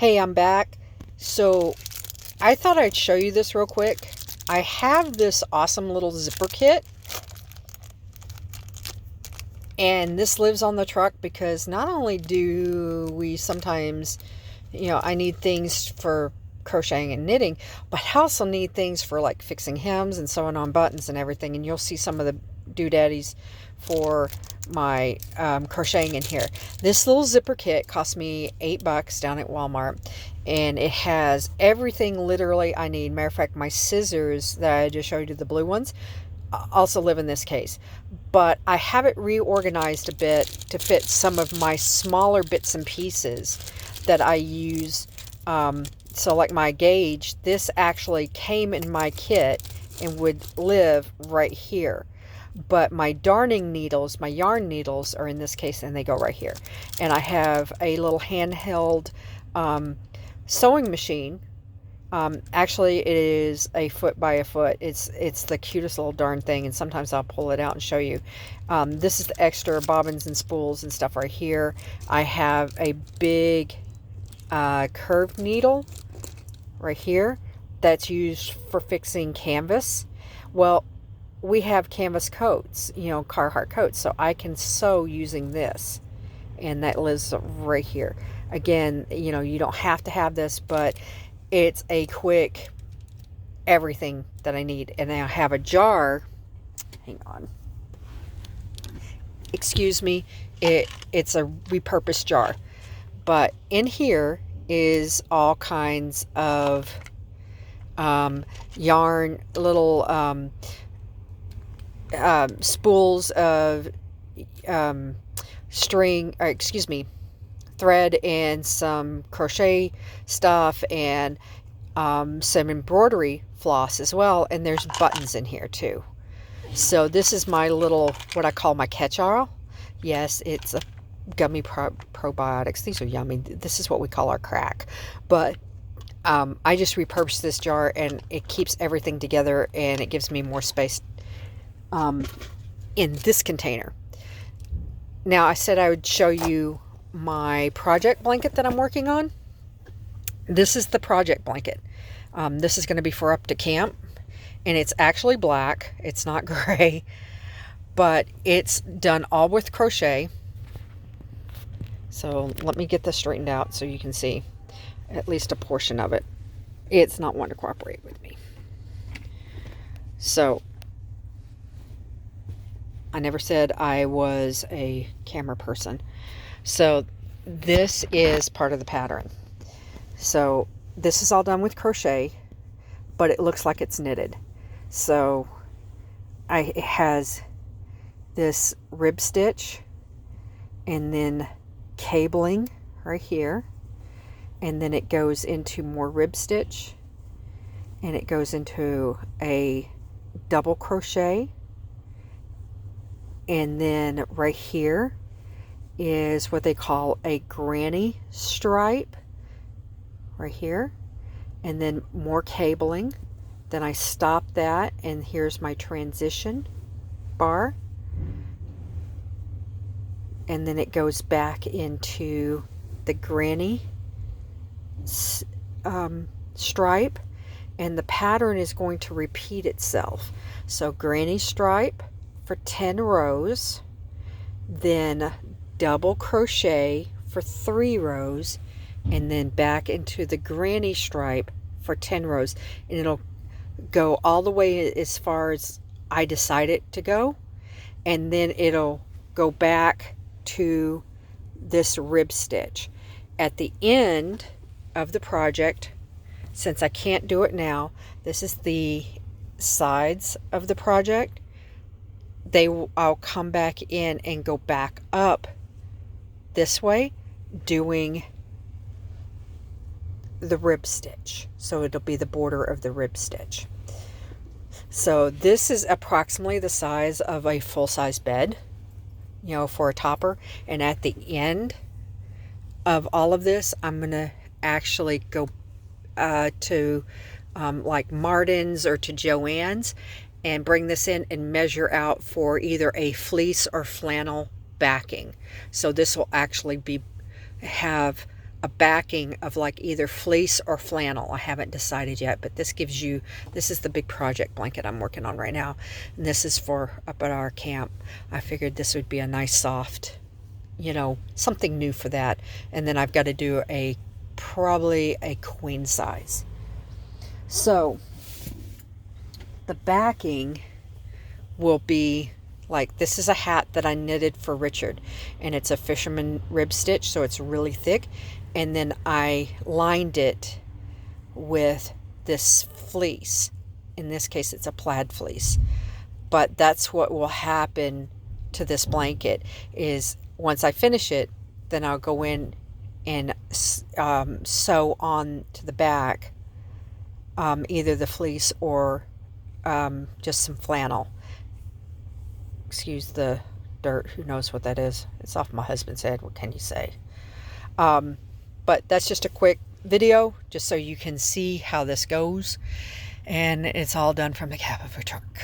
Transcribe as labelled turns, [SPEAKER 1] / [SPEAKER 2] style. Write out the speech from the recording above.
[SPEAKER 1] Hey, I'm back. So I thought I'd show you this real quick. I have this awesome little zipper kit, and this lives on the truck because not only do we sometimes, I need things for crocheting and knitting, but I also need things for like fixing hems and sewing on buttons and everything. And you'll see some of the doodaddies for my crocheting in here. This little zipper kit cost me $8 down at Walmart, and it has everything literally I need. Matter of fact, my scissors that I just showed you, the blue ones, also live in this case, but I have it reorganized a bit to fit some of my smaller bits and pieces that I use. So like my gauge, this actually came in my kit and would live right here. But my darning needles, my yarn needles, are in this case, and they go right here. And I have a little handheld sewing machine. Actually, it is a foot by a foot. It's the cutest little darn thing, and sometimes I'll pull it out and show you. This is the extra bobbins and spools and stuff right here. I have a big curved needle right here that's used for fixing canvas. Well, we have canvas coats, Carhartt coats, so I can sew using this, and that lives right here. Again, you don't have to have this, but it's a quick everything that I need. And I have a jar. Hang on. Excuse me. It's a repurposed jar, but in here is all kinds of yarn, little spools of thread, and some crochet stuff, and some embroidery floss as well. And there's buttons in here too. So this is my little, what I call my catch-all. Yes, it's a gummy probiotics. These are yummy. This is what we call our crack. But I just repurposed this jar, and it keeps everything together, and it gives me more space in this container. Now, I said I would show you my project blanket that I'm working on. This is the project blanket. This is going to be for up to camp, and it's actually black. It's not gray, but it's done all with crochet. So let me get this straightened out so you can see at least a portion of it. It's not wanting to cooperate with me. So I never said I was a camera person. So this is part of the pattern. So this is all done with crochet, but it looks like it's knitted. So it has this rib stitch, and then cabling right here, and then it goes into more rib stitch, and it goes into a double crochet. And then right here is what they call a granny stripe right here, and then more cabling. Then I stop that, and here's my transition bar, and then it goes back into the granny stripe, and the pattern is going to repeat itself. So granny stripe for 10 rows, then double crochet for 3 rows, and then back into the granny stripe for 10 rows, and it'll go all the way as far as I decide it to go, and then it'll go back to this rib stitch. At the end of the project, since I can't do it now, this is the sides of the project. I'll come back in and go back up this way doing the rib stitch. So it'll be the border of the rib stitch. So this is approximately the size of a full-size bed, for a topper. And at the end of all of this, I'm going to actually go to like Martin's or to Joann's and bring this in and measure out for either a fleece or flannel backing. So this will actually have a backing of like either fleece or flannel. I haven't decided yet, but this gives you, this is the big project blanket I'm working on right now. And this is for up at our camp. I figured this would be a nice soft, you know, something new for that. And then I've got to do probably a queen size. So the backing will be like, this is a hat that I knitted for Richard, and it's a fisherman rib stitch, so it's really thick. And then I lined it with this fleece. In this case, it's a plaid fleece. But that's what will happen to this blanket, is once I finish it, then I'll go in and sew on to the back either the fleece or just some flannel. Excuse the dirt, who knows what that is. It's off my husband's head, what can you say? But that's just a quick video, just so you can see how this goes. And it's all done from the cab of a truck.